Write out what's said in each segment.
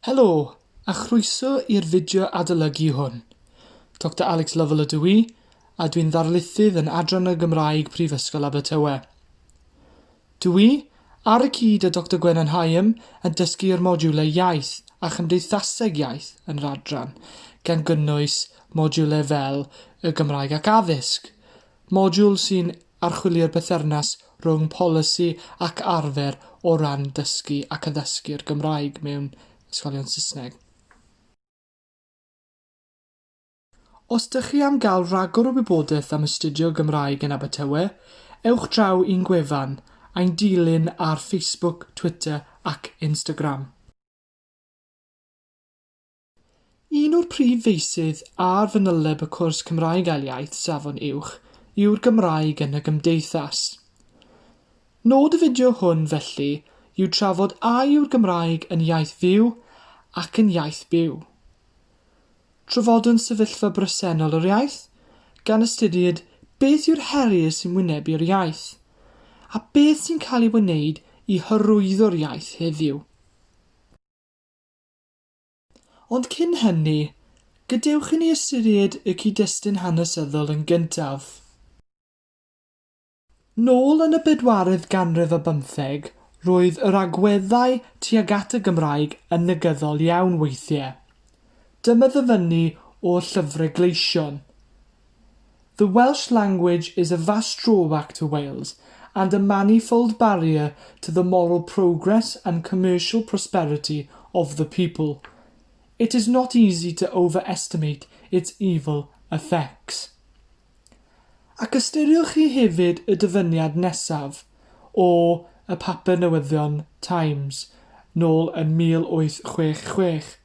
Helo, a chroeso i'r fideo adolygu hwn. Dr Lovell ydw i, a dwi'n ddarlithydd yn Adran y Gymraeg Prifysgol Abertawe. Dwi, ar y cyd â Dr Gwenan Hyam, yn dysgu'r modiwlau iaith a chymdeithaseg iaith yn yr adran, gan gynnwys modiwlau fel y Gymraeg ac addysg, modiwl sy'n archwilio'r bythefnos rhwng polisi ac arfer o ran dysgu ac addysgu'r Gymraeg mewn ysgolion Saesneg. Os ydych chi am gael rhagor o wybodaeth am astudio Gymraeg yn Abertawe, ewch draw i'n gwefan a'n dilyn ar Facebook, Twitter ac Instagram. Un o'r prif feysydd a'r fanyleb y cwrs Cymraeg a Iaith Safon Uwch yw'r Gymraeg yn y Gymdeithas. Nod y fideo hwn felly yw trafod a yw'r Gymraeg yn iaith fyw ac yn iaith byw. Trafodwn sefyllfa bresennol yr iaith, gan astudiad beth yw'r heriau sy'n wynebu'r iaith, a beth sy'n cael ei wneud i hyrwyddo'r iaith heddiw. Ond cyn hynny, gadewch i ni ystyried y cyd-destun hanesyddol yn gyntaf. Nôl yn y 40 ganrif ar 15, roedd yr agweddau tuag at y Gymraeg yn negyddol iawn weithiau. Dyma ddyfynnu o'r llyfrau gleision. The Welsh language is a vast drawback to Wales and a manifold barrier to the moral progress and commercial prosperity of the people. It is not easy to overestimate its evil effects. Ac ystyriwch chi hefyd y dyfyniad nesaf o y papur newyddion Times, nôl yn 1866.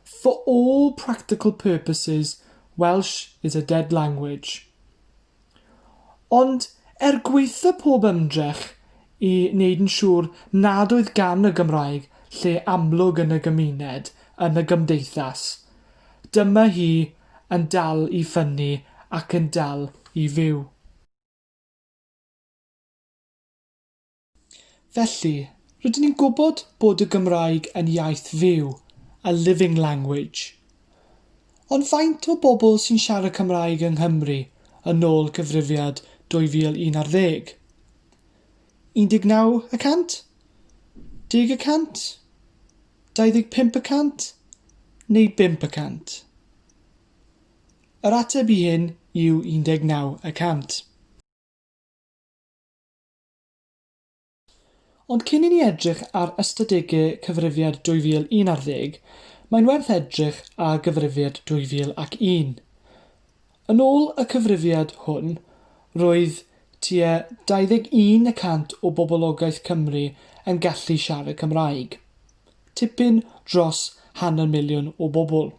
For all practical purposes, Welsh is a dead language. Ond gweithio pob ymdrech i wneud yn siŵr nad oedd gan y Gymraeg lle amlwg yn y gymuned, yn y gymdeithas, dyma hi yn dal i ffynnu ac yn dal i fyw. Felly, rydyn ni'n gwybod bod y Gymraeg yn iaith fyw, a living language. Ond faint o bobl sy'n siarad Cymraeg yng Nghymru yn ôl cyfrifiad 2011? 19%? 10%? 25%? Neu 5%? Yr ateb i hyn yw 19%. Ond cyn i ni edrych ar ystadegau cyfrifiad 2011, mae'n werth edrych ar gyfrifiad 2001. Yn ôl y cyfrifiad hwn, roedd tua 21% o boblogaeth Cymru yn gallu siarad Cymraeg, tipyn dros 500,000 o bobl.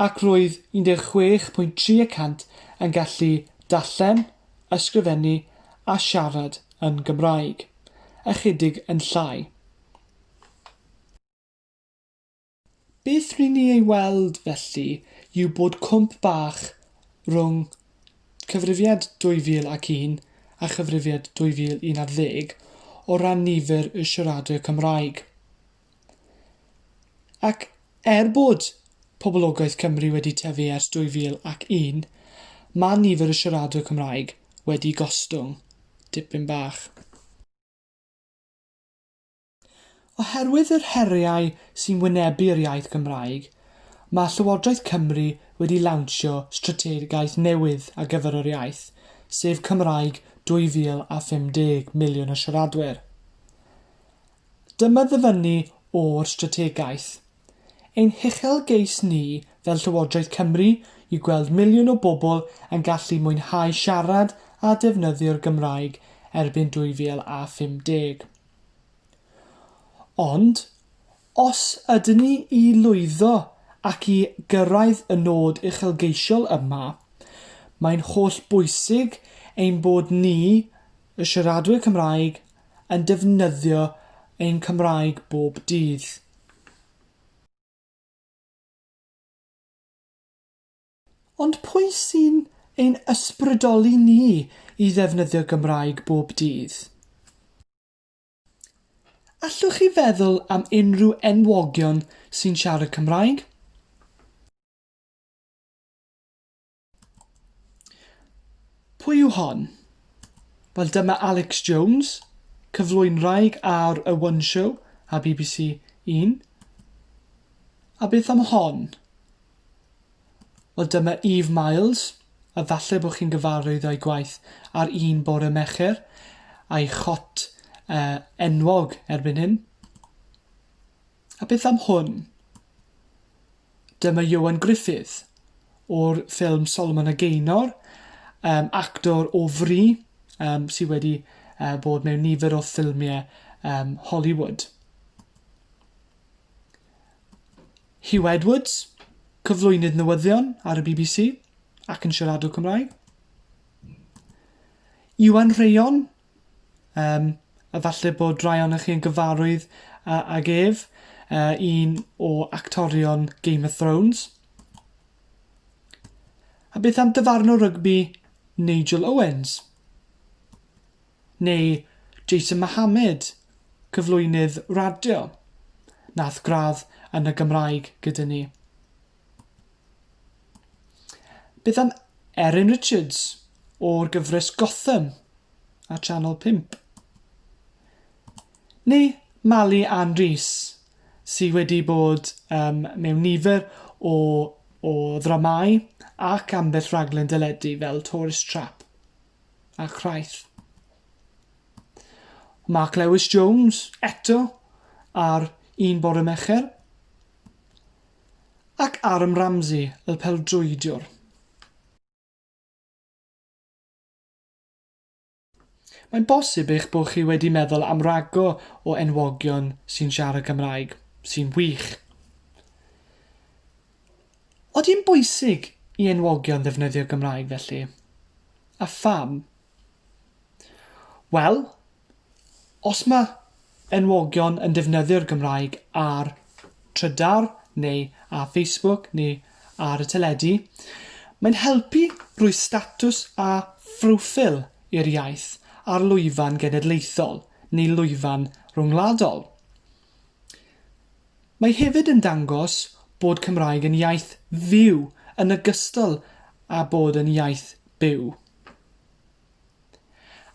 Ac roedd 16.3% yn gallu darllen, ysgrifennu a siarad yn Gymraeg, ychydig yn llai. Beth rydyn ni ei weld felly yw bod cwmp bach rhwng cyfrifiad 2001 a chyfrifiad 2011 o ran nifer y siaradwyr Cymraeg. Ac bod poblogaeth Cymru wedi tyfu ers 2001, mae nifer y siaradwyr Cymraeg wedi gostwng tipyn bach. Oherwydd yr heriau sy'n wynebu'r iaith Gymraeg, mae Llywodraeth Cymru wedi lawnsio strategaeth newydd ar gyfer yr iaith, sef Cymraeg 2050 miliwn o siaradwyr. Dyma ddyfynnu o'r strategaeth. Ein uchelgeis ni fel Llywodraeth Cymru yw gweld miliwn o bobl yn gallu mwynhau siarad a defnyddio'r Gymraeg erbyn 2050. Ond, os ydyn ni i lwyddo ac i gyrraedd y nod uchelgeisiol yma, mae'n holl bwysig ein bod ni, y siaradwyr Cymraeg, yn defnyddio ein Cymraeg bob dydd. Ond pwy sy'n ein ysbrydoli ni i ddefnyddio Gymraeg bob dydd? Allwch chi feddwl am unrhyw enwogion sy'n siarad Cymraeg? Pwy yw hon? Wel, dyma Alex Jones, cyflwynraig ar y One Show a BBC 1. A beth am hon? Wel, dyma Eve Miles, a falle bod chi'n gyfarwydd o'i gwaith ar un bore Mercher, a'i chot enwog erbyn hyn. A beth am hwn? Dyma Iwan Griffith, o'r ffilm Solomon a Gaynor, actor o fri, sydd wedi bod mewn nifer o ffilmiau Hollywood. Hugh Edwards, cyflwynydd newyddion ar y BBC ac yn siaradwr Cymraeg. Iwan Rheion, a falle bod rai o'n chi'n gyfarwydd ag ef, un o actorion Game of Thrones. A beth am dyfarnwr rygbi Nigel Owens? Neu Jason Mohammed, cyflwynydd radio, nath gradd yn y Gymraeg gyda ni. Beth am Erin Richards o'r gyfres Gotham a Channel 5? Neu Mali Ann Rees, sydd wedi bod mewn nifer o ddramau ac ambell raglen dyledu fel Tourist Trap a Chraith. Mark Lewis Jones, eto, ar un bore Mercher. Ac Aaron Ramsey, y peldrwydiwr. Mae'n bosib eich bod chi wedi meddwl am rago o enwogion sy'n siarad Cymraeg, sy'n wych. Oeddi'n bwysig i enwogion ddefnyddio Gymraeg felly? A pham? Wel, os mae enwogion yn defnyddio'r Gymraeg ar trydar neu ar Facebook neu ar y teledu, mae'n helpu rhoi statws a phroffil i'r iaith ar lwyfan genedlaethol neu lwyfan rhwngwladol. Mae hefyd yn dangos bod Cymraeg yn iaith fyw yn ogystal â bod yn iaith byw.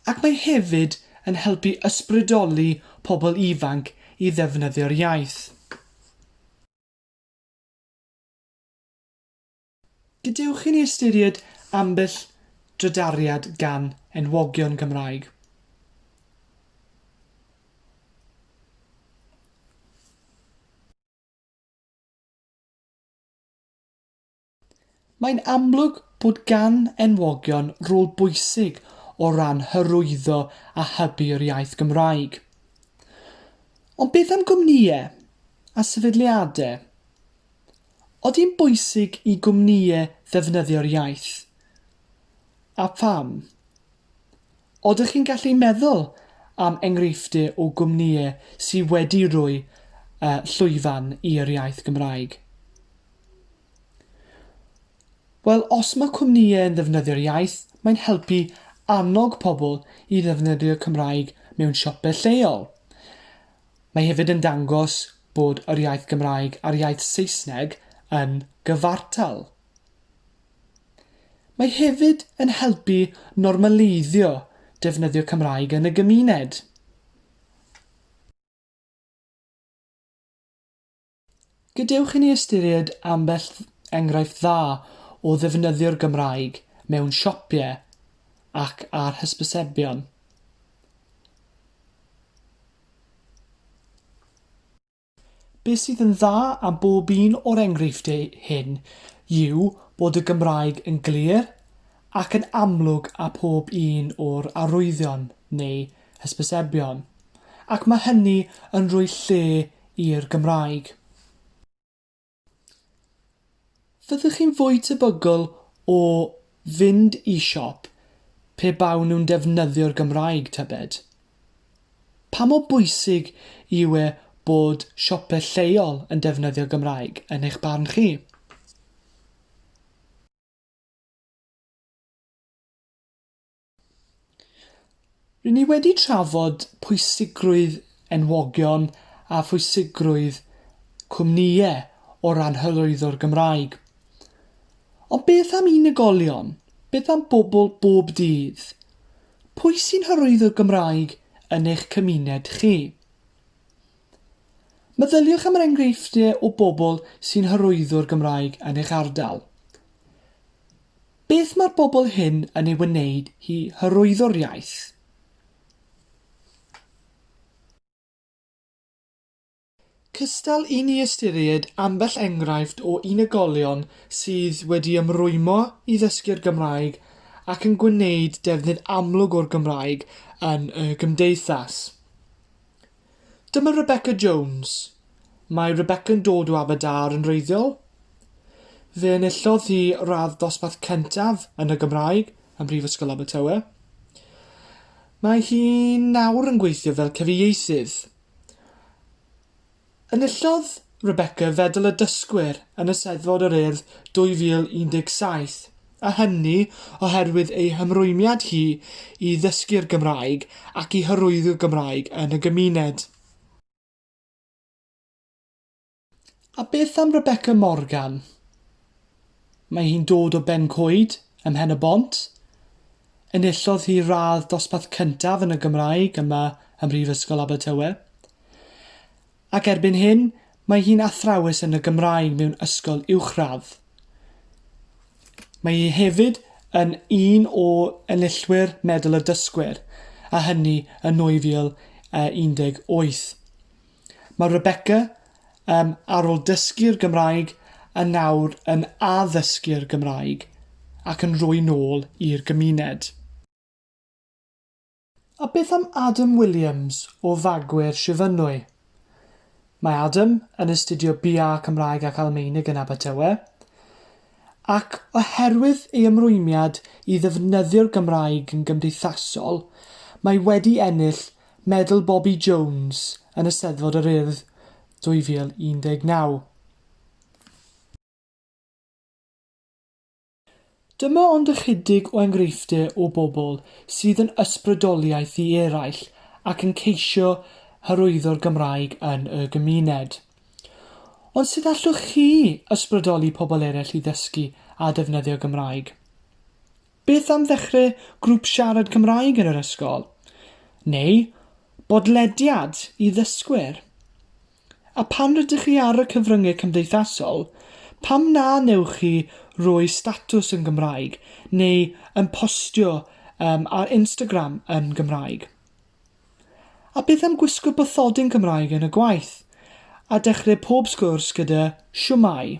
Ac mae hefyd yn helpu ysbrydoli pobl ifanc i ddefnyddio'r iaith. Gadewch i ni ystyried ambell drydariad gan enwogion Cymraeg. Mae'n amlwg bod gan enwogion rôl bwysig o ran hyrwyddo a hybu'r iaith Gymraeg. Ond beth am gwmnïau a sefydliadau? Oeddi'n bwysig i gwmnïau ddefnyddio'r iaith? A pham? Oeddech chi'n gallu meddwl am enghreifftiau o gwmnïau sydd wedi rhoi llwyfan i'r iaith Gymraeg? Wel, os mae cwmnïau yn ddefnyddio'r iaith, mae'n helpu annog pobl i ddefnyddio Cymraeg mewn siopau lleol. Mae hefyd yn dangos bod yr iaith Gymraeg a'r iaith Saesneg yn gyfartal. Mae hefyd yn helpu normaleiddio defnyddio Cymraeg yn y gymuned. Gadewch i ni ystyried ambell enghraifft dda o ddefnyddio'r Gymraeg mewn siopiau ac ar hysbysebion. Beth sydd yn dda am bob un o'r enghreifftiau hyn yw bod y Gymraeg yn glir ac yn amlwg a pob un o'r arwyddion neu hysbysebion, ac mae hynny yn rhoi lle i'r Gymraeg. Fyddwch chi'n fwy tebygol o fynd i siop pe bawn nhw'n defnyddio'r Gymraeg tybed? Pa mor bwysig yw e bod siopau lleol yn defnyddio Gymraeg yn eich barn chi? Rydyn ni wedi trafod pwysigrwydd enwogion a phwysigrwydd cwmnïau o ran hyrwyddo'r Gymraeg. Ond beth am unigolion? Beth am bobl bob dydd? Pwy sy'n hyrwyddo'r Gymraeg yn eich cymuned chi? Meddyliwch am yr enghreifftiau o bobl sy'n hyrwyddo'r Gymraeg yn eich ardal. Beth mae'r bobl hyn yn ei wneud i hyrwyddo'r iaith? Cystal i ni ystyried ambell enghraifft o unigolion sydd wedi ymrwymo i ddysgu'r Gymraeg ac yn gwneud defnydd amlwg o'r Gymraeg yn y Gymdeithas. Dyma Rebecca Jones. Mae Rebecca'n dod o Aberdâr yn wreiddiol. Fe enillodd hi radd dosbarth cyntaf yn y Gymraeg ym Mhrifysgol Abertawe. Mae hi nawr yn gweithio fel cyfieithydd. Enillodd Rebecca Fedal y Dysgwyr yn y Steddfod yr Urdd 2017, a hynny oherwydd ei hymrwymiad hi i ddysgu'r Gymraeg ac i hyrwyddo'r Gymraeg yn y gymuned. A beth am Rebecca Morgan? Mae hi'n dod o Ben Coed ym Mhen y Bont. Enillodd hi radd dosbarth cyntaf yn y Gymraeg yma ym Mhrifysgol Abertawe. Ac erbyn hyn, mae hi'n athrawes yn y Gymraeg mewn ysgol uwchradd. Mae hi hefyd yn un o enillwyr Medal y Dysgwyr, a hynny yn 2018. Mae Rebecca, ar ôl dysgu'r Gymraeg, yn nawr yn addysgu'r Gymraeg ac yn rhoi nôl i'r gymuned. A beth am Adam Williams o Fagwyr Sifynwy? Mae Adam yn astudio BA Cymraeg ac Almaeneg yn Abertawe, ac oherwydd ei ymrwymiad i ddefnyddio'r Gymraeg yn gymdeithasol, mae wedi ennill Medal Bobby Jones yn y Steddfod yr Urdd 2019. Dyma ond ychydig o enghreifftiau o bobl sydd yn ysbrydoliaeth i eraill ac yn ceisio hyrwyddo'r Gymraeg yn y gymuned. Ond sut allwch chi ysbrydoli pobl eraill i ddysgu a defnyddio Gymraeg? Beth am ddechrau grŵp siarad Cymraeg yn yr ysgol? Neu bodlediad i ddysgwyr? A pan rydych chi ar y cyfryngau cymdeithasol, pam na newch chi rhoi statws yn Gymraeg neu yn postio ar Instagram yn Gymraeg? A beth am gwisgo bathodyn Cymraeg yn y gwaith a dechrau pob sgwrs gyda siwmai?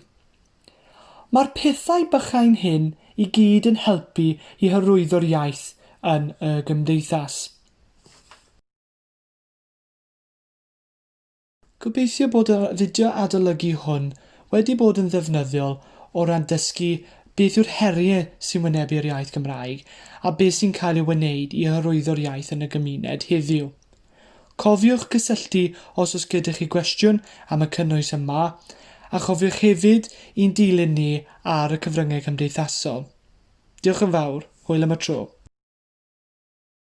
Mae'r pethau bychain hyn i gyd yn helpu i hyrwyddo'r iaith yn y Gymdeithas. Gobeithio bod y fideo adolygu hwn wedi bod yn ddefnyddiol o ran dysgu beth yw'r heriau sy'n wynebu'r iaith Gymraeg a beth sy'n cael ei wneud i hyrwyddo'r iaith yn y gymuned heddiw. Cofiwch gysylltu os oes gyda chi gwestiwn am y cynnwys yma, a chofiwch hefyd i'n dilyn ni ar y cyfryngau cymdeithasol. Diolch yn fawr, hwyl am y tro.